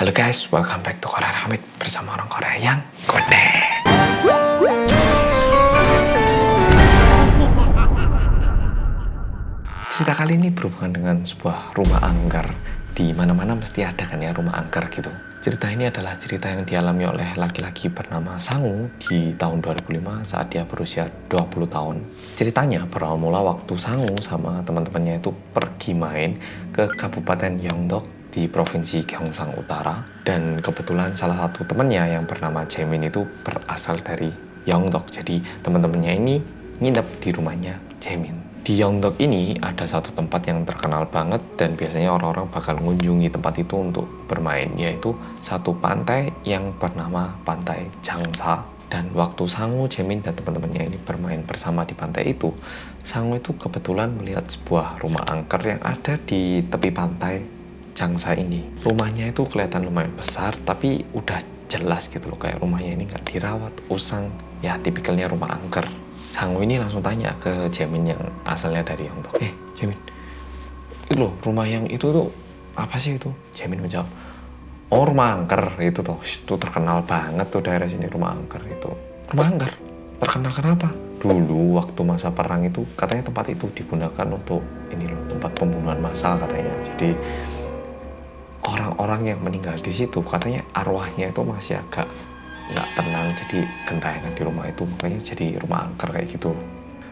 Halo guys, welcome back to Korea Hamid bersama orang Korea yang kode. Cerita kali ini berhubungan dengan sebuah rumah angker. Di mana-mana mesti ada kan ya rumah angker gitu. Cerita ini adalah cerita yang dialami oleh laki-laki bernama Sangu di tahun 2005 saat dia berusia 20 tahun. Ceritanya berawal mula waktu Sangu sama teman-temannya itu pergi main ke Kabupaten Yeongdeok di Provinsi Gyeongsang Utara, dan kebetulan salah satu temannya yang bernama Jaemin itu berasal dari Yeongdeok. Jadi teman-temannya ini nginep di rumahnya Jaemin. Di Yeongdeok ini ada satu tempat yang terkenal banget dan biasanya orang-orang bakal mengunjungi tempat itu untuk bermain, yaitu satu pantai yang bernama Pantai Jangsa. Dan waktu Sangu, Jaemin, dan teman-temannya ini bermain bersama di pantai itu, Sangu itu kebetulan melihat sebuah rumah angker yang ada di tepi pantai Jangsa ini. Rumahnya itu kelihatan lumayan besar, tapi udah jelas gitu loh, kayak rumahnya ini nggak dirawat, usang, ya tipikalnya rumah angker. Sangu ini langsung tanya ke Jaemin yang asalnya dari Yeongdeok, Jaemin, itu loh rumah yang itu tuh apa sih itu? Jaemin menjawab, oh rumah angker itu tuh, itu terkenal banget tuh daerah sini rumah angker itu. Rumah angker? Terkenal kenapa? Dulu waktu masa perang itu katanya tempat itu digunakan untuk ini loh, tempat pembunuhan massal katanya. Jadi orang-orang yang meninggal di situ katanya arwahnya itu masih agak nggak tenang, jadi gentayangan di rumah itu, makanya jadi rumah angker kayak gitu.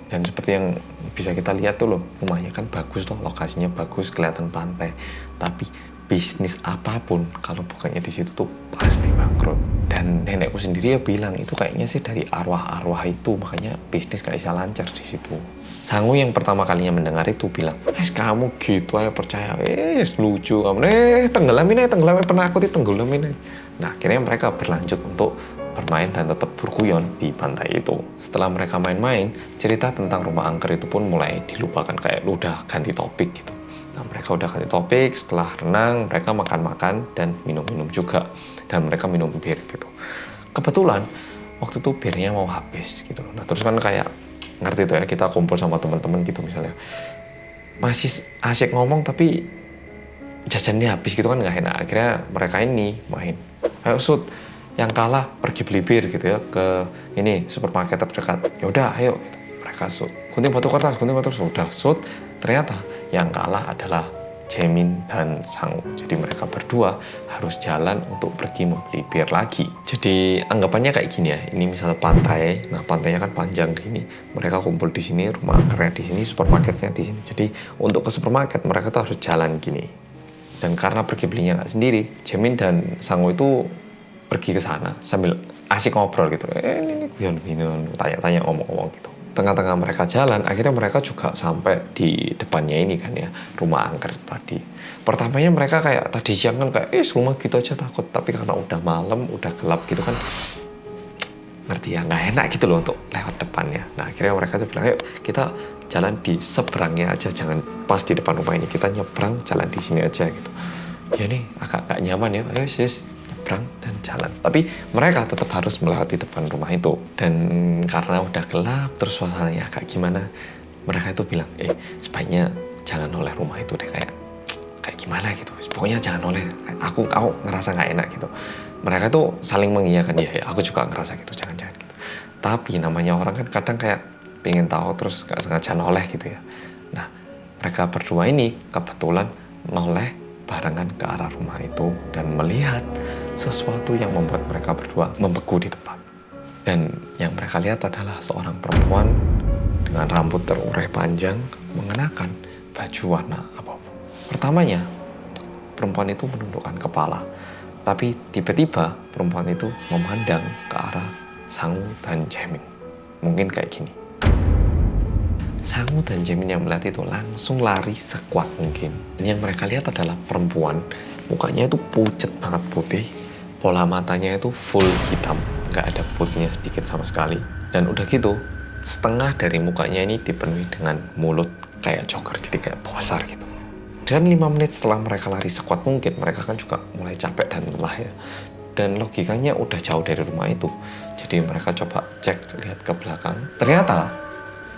Dan seperti yang bisa kita lihat tuh loh, rumahnya kan bagus loh, lokasinya bagus, kelihatan pantai, tapi bisnis apapun kalau bukannya di situ tuh pasti bangkrut. Dan nenekku sendiri ya bilang itu kayaknya sih dari arwah-arwah itu, makanya bisnis gak bisa lancar di situ. Sangu yang pertama kalinya mendengar itu bilang, kamu gitu aja percaya, lucu kamu, tenggelamin aja, penakut itu tenggelamin aja. Nah akhirnya mereka berlanjut untuk bermain dan tetap berguyon di pantai itu. Setelah mereka main-main, cerita tentang rumah angker itu pun mulai dilupakan, kayak udah ganti topik gitu. Nah, mereka udah ganti topik, setelah renang, mereka makan-makan dan minum-minum juga. Dan mereka minum bir gitu. Kebetulan, waktu itu birnya mau habis gitu. Nah, terus kan kayak, ngerti tuh ya, kita kumpul sama teman-teman gitu misalnya. Masih asik ngomong tapi jajannya habis gitu kan nggak enak. Akhirnya mereka ini main, ayo Sud, yang kalah pergi beli bir gitu ya ke ini supermarket terdekat. Ya udah, ayo gitu. Mereka Sud, gunting batu kertas, udah Sud. Ternyata yang kalah adalah Jaemin dan Sangu. Jadi mereka berdua harus jalan untuk pergi membeli bir lagi. Jadi anggapannya kayak gini ya. Ini misal pantai. Nah, pantainya kan panjang gini. Mereka kumpul di sini, rumah angkernya di sini, supermarketnya di sini. Jadi untuk ke supermarket mereka tuh harus jalan gini. Dan karena pergi belinya nggak sendiri, Jaemin dan Sangu itu pergi ke sana sambil asik ngobrol gitu. Ini tanya-tanya, ngomong-ngomong gitu. Tengah-tengah mereka jalan, akhirnya mereka juga sampai di depannya ini kan ya, rumah angker tadi. Pertamanya mereka kayak tadi siang kan kayak, rumah gitu aja takut. Tapi karena udah malam, udah gelap gitu kan, ngerti ya, nggak enak gitu loh untuk lewat depannya. Nah akhirnya mereka tuh bilang, ayo kita jalan di seberangnya aja, jangan pas di depan rumah ini, kita nyebrang jalan di sini aja gitu. Ya nih agak nggak nyaman ya, ayo sis, nyebrang dan jalan. Tapi mereka tetap harus melewati depan rumah itu. Dan karena udah gelap, terus suasananya agak gimana, mereka itu bilang, sebaiknya jangan oleh rumah itu deh, kayak gimana gitu. Pokoknya jangan oleh, aku ngerasa nggak enak gitu. Mereka tuh saling mengiyakan, ya aku juga ngerasa gitu, jangan-jangan gitu. Tapi namanya orang kan kadang kayak pengen tahu terus nggak sengaja noleh gitu ya. Nah mereka berdua ini kebetulan noleh barengan ke arah rumah itu dan melihat sesuatu yang membuat mereka berdua membeku di tempat. Dan yang mereka lihat adalah seorang perempuan dengan rambut terurai panjang mengenakan baju warna abu-abu. Pertamanya perempuan itu menundukkan kepala, tapi tiba-tiba perempuan itu memandang ke arah Sangu dan Jaemin. Mungkin kayak gini. Sangu dan Jaemin yang melihat itu langsung lari sekuat mungkin. Dan yang mereka lihat adalah perempuan, mukanya itu pucet banget putih, pola matanya itu full hitam, nggak ada putihnya sedikit sama sekali. Dan udah gitu, setengah dari mukanya ini dipenuhi dengan mulut kayak joker, jadi kayak besar gitu. Dan 5 menit setelah mereka lari sekuat mungkin, mereka kan juga mulai capek dan lelah ya. Dan logikanya udah jauh dari rumah itu. Jadi mereka coba cek, lihat ke belakang. Ternyata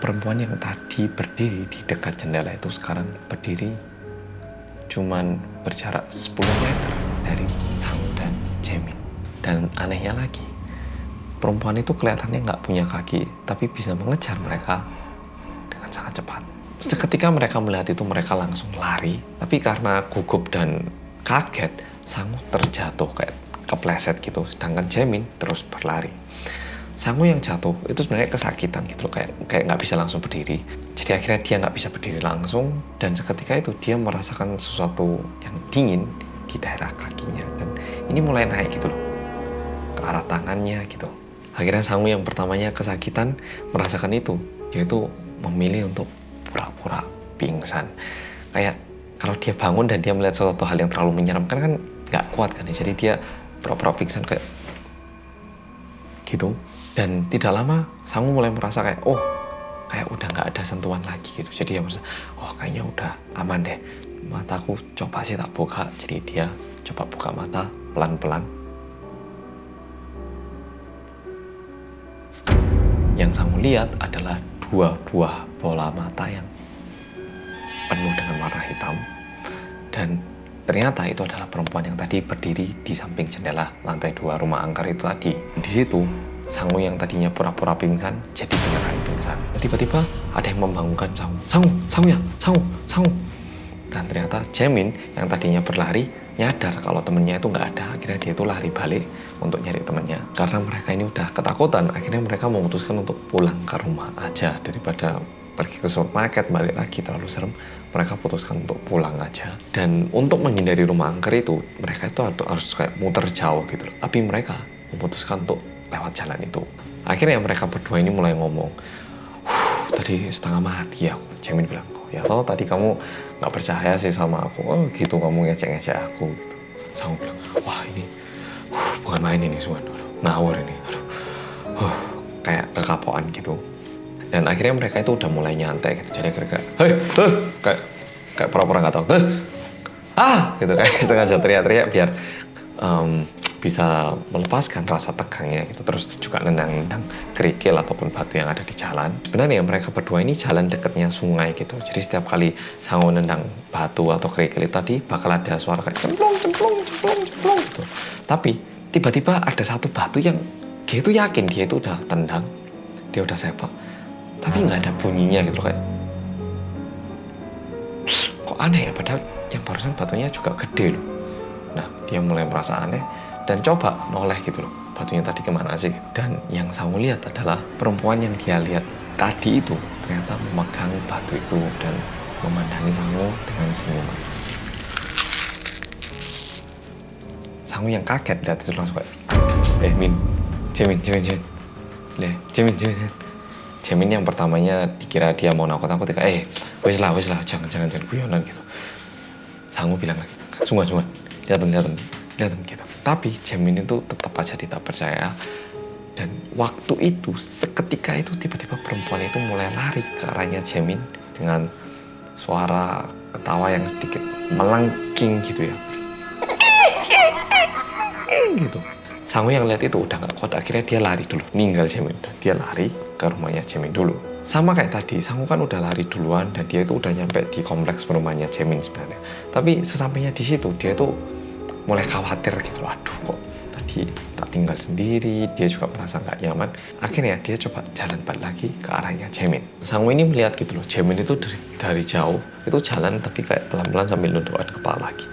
perempuan yang tadi berdiri di dekat jendela itu sekarang berdiri cuman berjarak 10 meter dari Sangu. Dan anehnya lagi, perempuan itu kelihatannya nggak punya kaki, tapi bisa mengejar mereka dengan sangat cepat. Seketika mereka melihat itu, mereka langsung lari. Tapi karena gugup dan kaget, Sangu terjatuh kayak kepleset gitu. Sedangkan Jaemin terus berlari. Sangu yang jatuh itu sebenarnya kesakitan gitu loh, kayak nggak bisa langsung berdiri. Jadi akhirnya dia nggak bisa berdiri langsung, dan seketika itu dia merasakan sesuatu yang dingin di daerah kakinya, dan ini mulai naik gitu loh ke arah tangannya gitu. Akhirnya Sangu yang pertamanya kesakitan merasakan itu, yaitu memilih untuk pura-pura pingsan. Kayak kalau dia bangun dan dia melihat sesuatu hal yang terlalu menyeramkan kan nggak kuat kan ya, jadi dia pura-pura pingsan kayak gitu. Dan tidak lama Sangu mulai merasa kayak kayak udah nggak ada sentuhan lagi gitu. Jadi dia merasa kayaknya udah aman deh, mataku coba sih tak buka. Jadi dia coba buka mata pelan-pelan. Yang Sangu lihat adalah 2 buah bola mata yang penuh dengan warna hitam. Dan ternyata itu adalah perempuan yang tadi berdiri di samping jendela lantai 2 rumah angker itu tadi. Di situ Sangu yang tadinya pura-pura pingsan jadi beneran pingsan. Tiba-tiba ada yang membangunkan Sangu. Sangu ya, Sangu. Dan ternyata Jaemin yang tadinya berlari nyadar kalau temennya itu nggak ada. Akhirnya dia itu lari balik untuk nyari temennya. Karena mereka ini udah ketakutan, akhirnya mereka memutuskan untuk pulang ke rumah aja daripada pergi ke supermarket balik lagi terlalu serem. Mereka putuskan untuk pulang aja. Dan untuk menghindari rumah angker itu, mereka itu harus kayak muter jauh gitu loh. Tapi mereka memutuskan untuk lewat jalan itu. Akhirnya mereka berdua ini mulai ngomong, tadi setengah mati ya. Jaemin bilang, ya toh tadi kamu nggak percaya sih sama aku. Gitu kamu ngecek-ngecek aku gitu. Sangu bilang, wah ini bukan main ini semua, ngawur ini. Kayak kekapoan gitu. Dan akhirnya mereka itu udah mulai nyantai gitu. Jadi akhirnya kayak pura-pura nggak tahu. Gitu kayak sengaja teriak-teriak biar bisa melepaskan rasa tegangnya gitu. Terus juga nendang-nendang kerikil ataupun batu yang ada di jalan. Sebenarnya mereka berdua ini jalan dekatnya sungai gitu. Jadi setiap kali Sangu nendang batu atau kerikil tadi bakal ada suara kayak cemplung gitu. Tapi tiba-tiba ada satu batu yang dia itu yakin dia itu udah tendang, dia udah sepak, tapi nggak ada bunyinya gitu kayak kok aneh ya, padahal yang barusan batunya juga gede loh. Nah dia mulai merasa aneh dan coba noleh gitu loh, batunya tadi kemana sih. Dan yang Sangu lihat adalah perempuan yang dia lihat tadi itu ternyata memegang batu itu dan memandangi Sangu dengan senyuman. Sangu yang kaget lihat itu langsung kayak Jaemin. Jaemin yang pertamanya dikira dia mau nakut-nakut, wis lah, jangan guyonan gitu. Sangu bilang lagi, sungguh, lihatin gitu. Tapi Jaemin itu tetap aja tidak percaya. Dan waktu itu, seketika itu tiba-tiba perempuan itu mulai lari ke arahnya Jaemin dengan suara ketawa yang sedikit melengking gitu ya. Gitu. Sangu yang lihat itu udah gak kuat, akhirnya dia lari dulu, ninggal Jaemin. Dia lari ke rumahnya Jaemin dulu. Sama kayak tadi, Sangu kan udah lari duluan dan dia itu udah nyampe di kompleks rumahnya Jaemin sebenarnya. Tapi sesampainya di situ, dia tuh mulai khawatir gitu, aduh kok tadi tak tinggal sendiri, dia juga merasa gak nyaman. Akhirnya dia coba jalan balik lagi ke arahnya Jaemin. Sangu ini melihat gitu loh, Jaemin itu dari jauh, itu jalan tapi kayak pelan-pelan sambil nundukkan kepala lagi.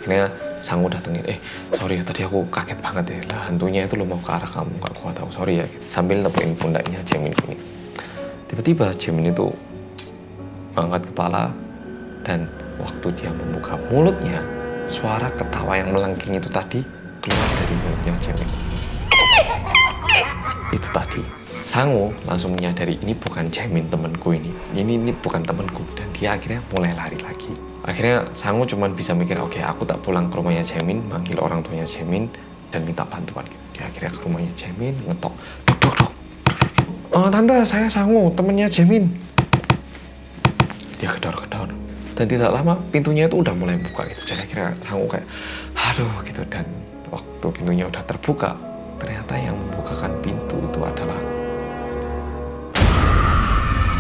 Akhirnya Sangu datengin, sorry ya tadi aku kaget banget ya, lah hantunya itu lo mau ke arah kamu, gak kuat tahu, sorry ya gitu. Sambil nepuin pundaknya Jaemin ini. Tiba-tiba Jaemin itu angkat kepala dan waktu dia membuka mulutnya, suara ketawa yang melengking itu tadi keluar dari mulutnya Jaemin. Itu tadi. Sangu langsung menyadari ini bukan Jaemin temanku ini bukan temanku, dan dia akhirnya mulai lari lagi. Akhirnya Sangu cuma bisa mikir, oke, aku tak pulang ke rumahnya Jaemin, manggil orang tuanya Jaemin dan minta bantuan gitu. Dia akhirnya ke rumahnya Jaemin, ngetok, dok. Tante, saya Sangu, temennya Jaemin. Dia gedor-gedor. Dan tidak lama pintunya itu udah mulai buka gitu. Jadi akhirnya Sangu kayak, aduh gitu. Dan waktu pintunya udah terbuka, ternyata yang membukakan pintu itu adalah.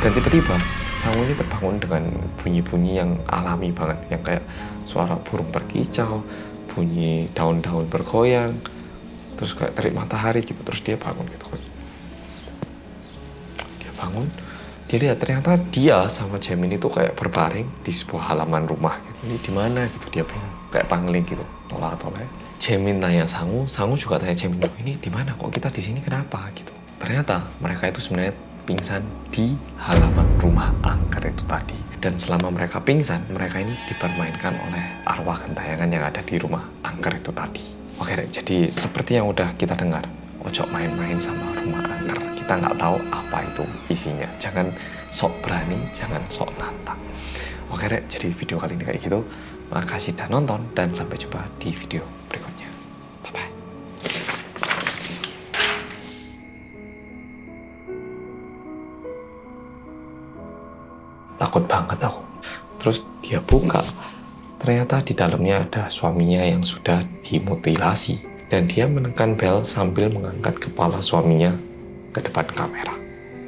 Dan tiba-tiba Sangu ini terbangun dengan bunyi-bunyi yang alami banget, yang kayak suara burung berkicau, bunyi daun-daun bergoyang, terus kayak terik matahari gitu, terus dia bangun gitu kan. Dia bangun, dia lihat ternyata dia sama Jamin itu kayak berbaring di sebuah halaman rumah gitu. Ini di mana gitu, dia bingung kayak pangling gitu, tolak-tolak. Jamin tanya Sangu, Sangu juga tanya Jamin, ini di mana kok kita di sini, kenapa gitu. Ternyata mereka itu sebenarnya pingsan di halaman rumah angker itu tadi. Dan selama mereka pingsan, mereka ini dipermainkan oleh arwah gentayangan yang ada di rumah angker itu tadi. Oke, jadi seperti yang udah kita dengar, ojo main-main sama rumah angker. Kita nggak tahu apa itu isinya. Jangan sok berani, jangan sok nantang. Oke, jadi video kali ini kayak gitu. Makasih udah nonton dan sampai jumpa di video berikutnya. Bye-bye. Takut banget aku. Terus dia buka, ternyata di dalamnya ada suaminya yang sudah dimutilasi. Dan dia menekan bel sambil mengangkat kepala suaminya ke depan kamera.